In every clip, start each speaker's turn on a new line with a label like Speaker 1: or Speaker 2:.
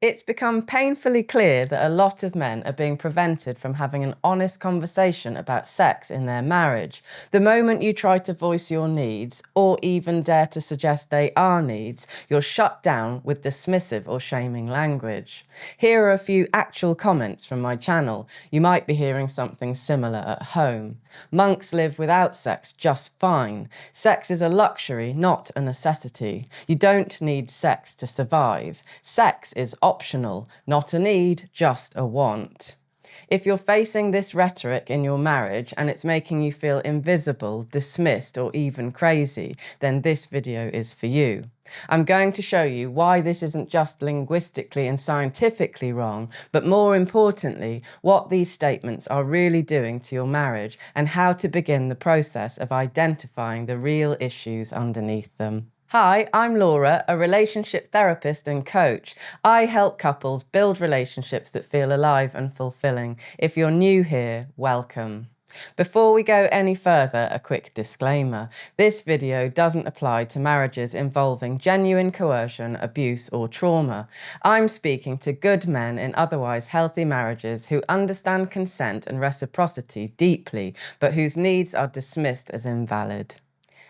Speaker 1: It's become painfully clear that a lot of men are being prevented from having an honest conversation about sex in their marriage. The moment you try to voice your needs, or even dare to suggest they are needs, you're shut down with dismissive or shaming language. Here are a few actual comments from my channel. You might be hearing something similar at home. Monks live without sex just fine. Sex is a luxury, not a necessity. You don't need sex to survive. Sex is optional, not a need, just a want. If you're facing this rhetoric in your marriage and it's making you feel invisible, dismissed, or even crazy, then this video is for you. I'm going to show you why this isn't just linguistically and scientifically wrong, but more importantly, what these statements are really doing to your marriage and how to begin the process of identifying the real issues underneath them. Hi, I'm Laura, a relationship therapist and coach. I help couples build relationships that feel alive and fulfilling. If you're new here, welcome. Before we go any further, a quick disclaimer. This video doesn't apply to marriages involving genuine coercion, abuse, or trauma. I'm speaking to good men in otherwise healthy marriages who understand consent and reciprocity deeply, but whose needs are dismissed as invalid.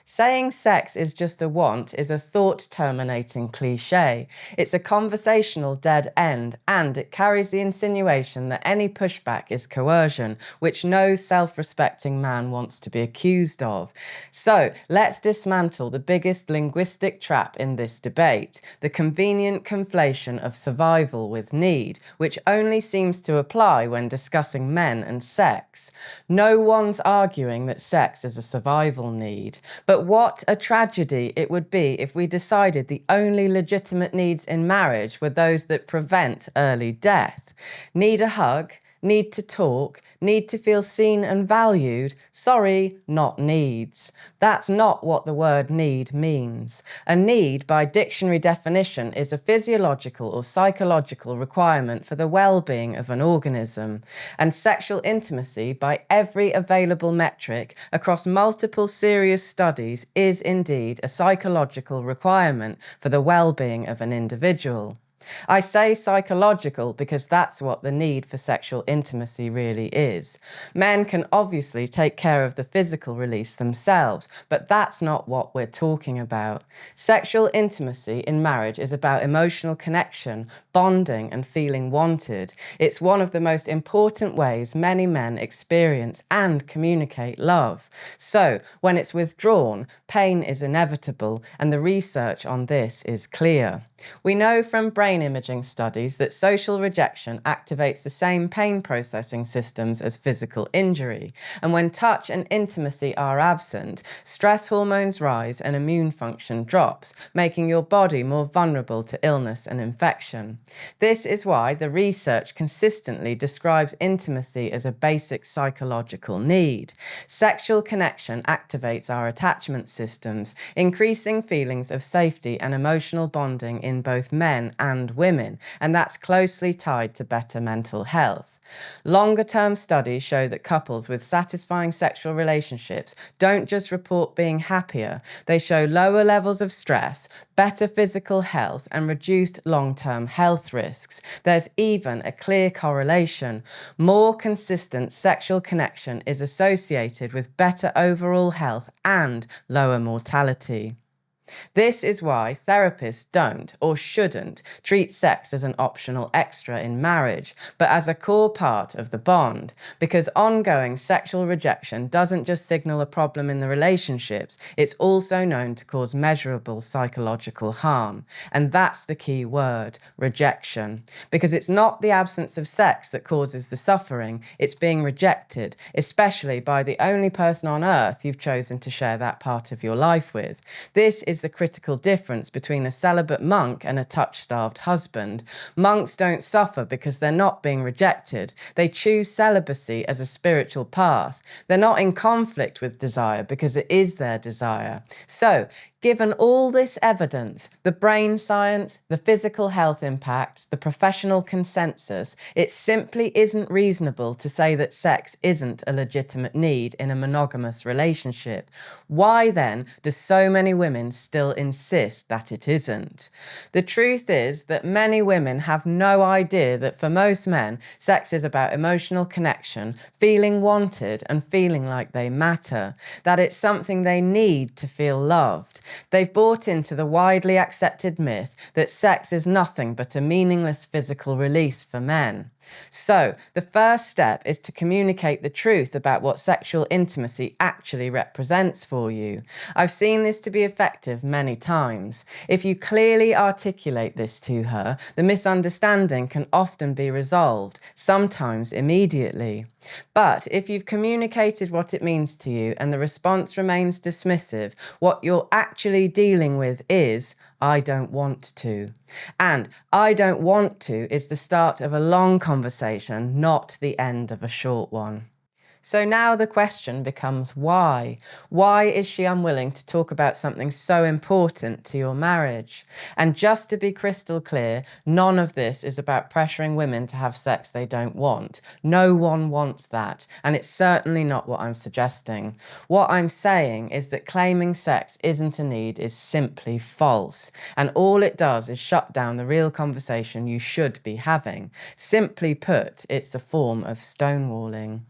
Speaker 1: Saying sex is just a want is a thought-terminating cliché. It's a conversational dead end, and it carries the insinuation that any pushback is coercion, which no self-respecting man wants to be accused of. So let's dismantle the biggest linguistic trap in this debate, the convenient conflation of survival with need, which only seems to apply when discussing men and sex. No one's arguing that sex is a survival need, but what a tragedy it would be if we decided the only legitimate needs in marriage were those that prevent early death. Need a hug? Need to talk? Need to feel seen and valued? Sorry, not needs. That's not what the word need means. A need, by dictionary definition, is a physiological or psychological requirement for the well-being of an organism. And sexual intimacy, by every available metric across multiple serious studies, is indeed a psychological requirement for the well-being of an individual. I say psychological because that's what the need for sexual intimacy really is. Men can obviously take care of the physical release themselves, but that's not what we're talking about. Sexual intimacy in marriage is about emotional connection, bonding, and feeling wanted. It's one of the most important ways many men experience and communicate love. So, when it's withdrawn, pain is inevitable, and the research on this is clear. We know from brain imaging studies that social rejection activates the same pain processing systems as physical injury, and when touch and intimacy are absent, stress hormones rise and immune function drops, making your body more vulnerable to illness and infection. This is why the research consistently describes intimacy as a basic psychological need. Sexual connection activates our attachment systems, increasing feelings of safety and emotional bonding in both men and women, and that's closely tied to better mental health. Longer-term studies show that couples with satisfying sexual relationships don't just report being happier, they show lower levels of stress, better physical health, and reduced long-term health risks. There's even a clear correlation. More consistent sexual connection is associated with better overall health and lower mortality. This is why therapists don't, or shouldn't, treat sex as an optional extra in marriage, but as a core part of the bond, because ongoing sexual rejection doesn't just signal a problem in the relationships, it's also known to cause measurable psychological harm. And that's the key word, rejection, because it's not the absence of sex that causes the suffering, it's being rejected, especially by the only person on earth you've chosen to share that part of your life with. This is the critical difference between a celibate monk and a touch-starved husband. Monks don't suffer because they're not being rejected. They choose celibacy as a spiritual path. They're not in conflict with desire because it is their desire. So, Given all this evidence, the brain science, the physical health impacts, the professional consensus, it simply isn't reasonable to say that sex isn't a legitimate need in a monogamous relationship. Why then do so many women still insist that it isn't? The truth is that many women have no idea that for most men, sex is about emotional connection, feeling wanted and feeling like they matter, that it's something they need to feel loved. They've bought into the widely accepted myth that sex is nothing but a meaningless physical release for men. So, the first step is to communicate the truth about what sexual intimacy actually represents for you. I've seen this to be effective many times. If you clearly articulate this to her, the misunderstanding can often be resolved, sometimes immediately. But if you've communicated what it means to you and the response remains dismissive, what you're actually dealing with is, I don't want to. And I don't want to is the start of a long conversation, not the end of a short one. So now the question becomes why? Why is she unwilling to talk about something so important to your marriage? And just to be crystal clear, none of this is about pressuring women to have sex they don't want. No one wants that, and it's certainly not what I'm suggesting. What I'm saying is that claiming sex isn't a need is simply false, and all it does is shut down the real conversation you should be having. Simply put, it's a form of stonewalling.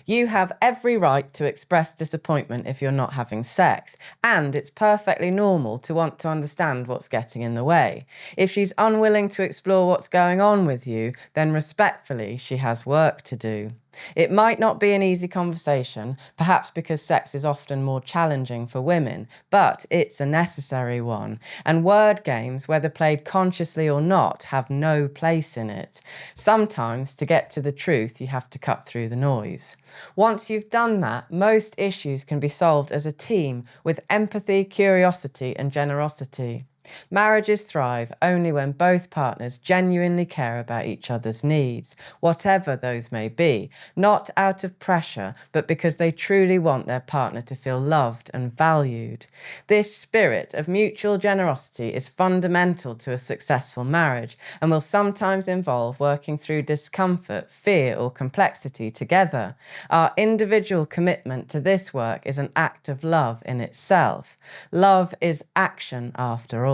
Speaker 1: You have every right to express disappointment if you're not having sex, and it's perfectly normal to want to understand what's getting in the way. If she's unwilling to explore what's going on with you, then respectfully, she has work to do. It might not be an easy conversation, perhaps because sex is often more challenging for women, but it's a necessary one, and word games, whether played consciously or not, have no place in it. Sometimes, to get to the truth, you have to cut through the noise. Once you've done that, most issues can be solved as a team with empathy, curiosity, and generosity. Marriages thrive only when both partners genuinely care about each other's needs, whatever those may be, not out of pressure, but because they truly want their partner to feel loved and valued. This spirit of mutual generosity is fundamental to a successful marriage and will sometimes involve working through discomfort, fear, or complexity together. Our individual commitment to this work is an act of love in itself. Love is action after all.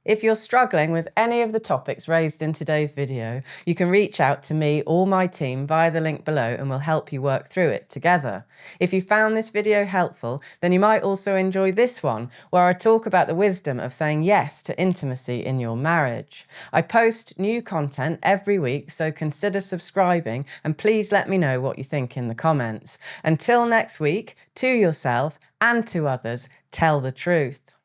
Speaker 1: If you're struggling with any of the topics raised in today's video, you can reach out to me or my team via the link below and we'll help you work through it together. If you found this video helpful, then you might also enjoy this one, where I talk about the wisdom of saying yes to intimacy in your marriage. I post new content every week, so consider subscribing and please let me know what you think in the comments. Until next week, to yourself and to others, tell the truth.